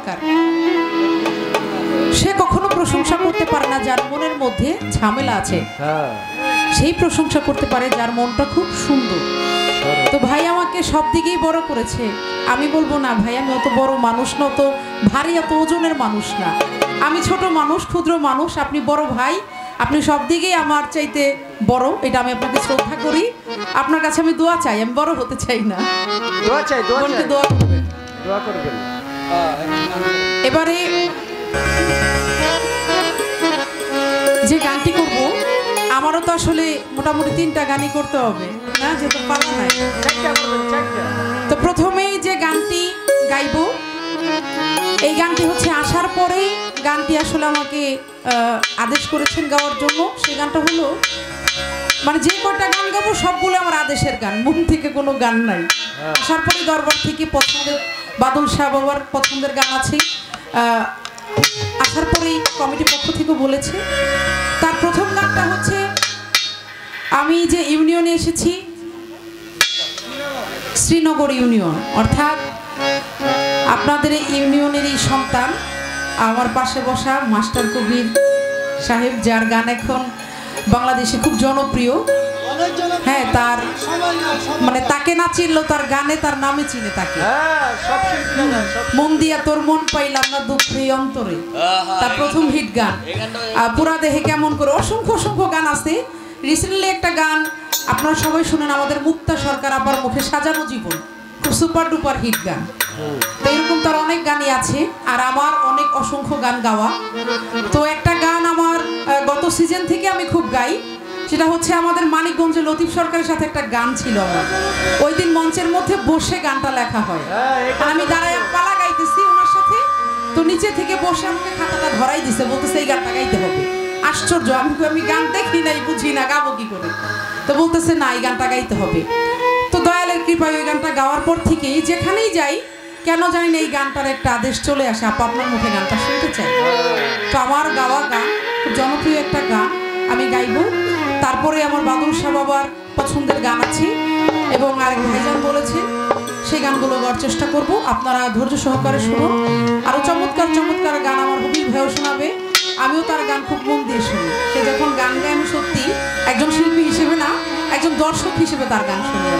দরকার। সে কখনো প্রশংসা করতে পারে না যার মনের মধ্যে ঝামেলা আছে, সেই প্রশংসা করতে পারে যার মনটা খুব সুন্দর। তো ভাই আমাকে সব দিকেই বড় করেছে। আমি বলবো না ভাই আমি অত বড় মানুষ না, অত ভারী অত ওজনের মানুষ না, আমি ছোট মানুষ, ক্ষুদ্র মানুষ। আপনি বড় ভাই, আপনি সব দিকেই আমার চাইতে বড়, এটা আমি আপনাকে শ্রদ্ধা করি। আপনার কাছে আমি দোয়া চাই, আমি বড় হতে চাই না। দোয়া চাই, দোয়া করবেন, দোয়া করবেন। এবারে যে গানটি করব, আমারও তো আসলে মোটামুটি 3টা গানই করতে হবে না, যেহেতু পালা নাই। তো প্রথমেই যে গানটি গাইব, এই গানটি হচ্ছে আসার পরেই গানটি আসলে আমাকে আদেশ করেছেন গাওয়ার জন্য। সেই গানটা হলো, মানে যে কয়টা গান গাবো সবগুলো আমার আদেশের গান, মন থেকে কোনো গান নাই। আসার পরে দরবার থেকে পছন্দের বাদল শাহ বাবার পছন্দের গান আছে, আসার পরেই কমিটির পক্ষ থেকে বলেছে। তার প্রথম গানটা হচ্ছে, আমি যে ইউনিয়নে এসেছি, শ্রীনগর ইউনিয়ন, অর্থাৎ আপনাদের এই ইউনিয়নেরই সন্তান, আমার পাশে বসা মাস্টার কবির সাহেব, যার গান এখন বাংলাদেশে খুব জনপ্রিয়। হ্যাঁ, তার মানে তাকে না চিনলেও তার গানে তার নামে চিনে তাকে। মন দিয়া তোর মন পাইলাম না দুঃখে অন্তরে, তার প্রথম হিট গান। পুরা দেহে কেমন করে, অসংখ্য অসংখ্য গান আছে। রিসেন্টলি একটা গান আপনারা সবাই শুনেন, আমাদের মুক্তা সরকার আবার মুখে সাজানো জীবন, খুব সুপার ডুপার হিট গান। তো এরকম তার অনেক গানই আছে, আর আমার অনেক অসংখ্য গান গাওয়া। তো একটা গান আমার গত সিজন থেকে আমি খুব গাই, সেটা হচ্ছে আমাদের মানিকগঞ্জে লতিফ সরকারের সাথে একটা গান ছিল আমার। ওই দিন মঞ্চের মধ্যে বসে গানটা লেখা হয়, আমি দাঁড়ায় পালা গাইতেছি ওনার সাথে। তো নিচে থেকে বসে আমাকে খাতাটা ধরাই দিছে, বলতেছে এই গানটা গাইতে হবে। আশ্চর্য, আমি গান দেখি নাই, বুঝি না, গাবো কি করে। তো বলতেছে না, এই গানটা গাইতে হবে। তো দয়ালের কৃপায় ওই গানটা গাওয়ার পর থেকেই যেখানেই যাই, কেন জানি না এই গানটার একটা আদেশ চলে আসে, আপা আপনার মুখে গানটা শুনতে চাই। তো আমার গাওয়া গান, খুব জনপ্রিয় একটা গান, আমি গাইব। তারপরে আমার বাদল শাহ বাবার পছন্দের গান আছে, এবং আরেক ভাইজান বলেছে সেই গানগুলো গাওয়ার চেষ্টা করব। আপনারা ধৈর্য সহকারে শুনুন। আরও চমৎকার চমৎকার গান আমার হবির ভাইও শোনাবে, আমিও তার গান খুব মন দিয়ে শুনি। সে যখন গান গায় আমি সত্যি একজন শিল্পী হিসেবে না, একজন দর্শক হিসেবে তার গান শুনি।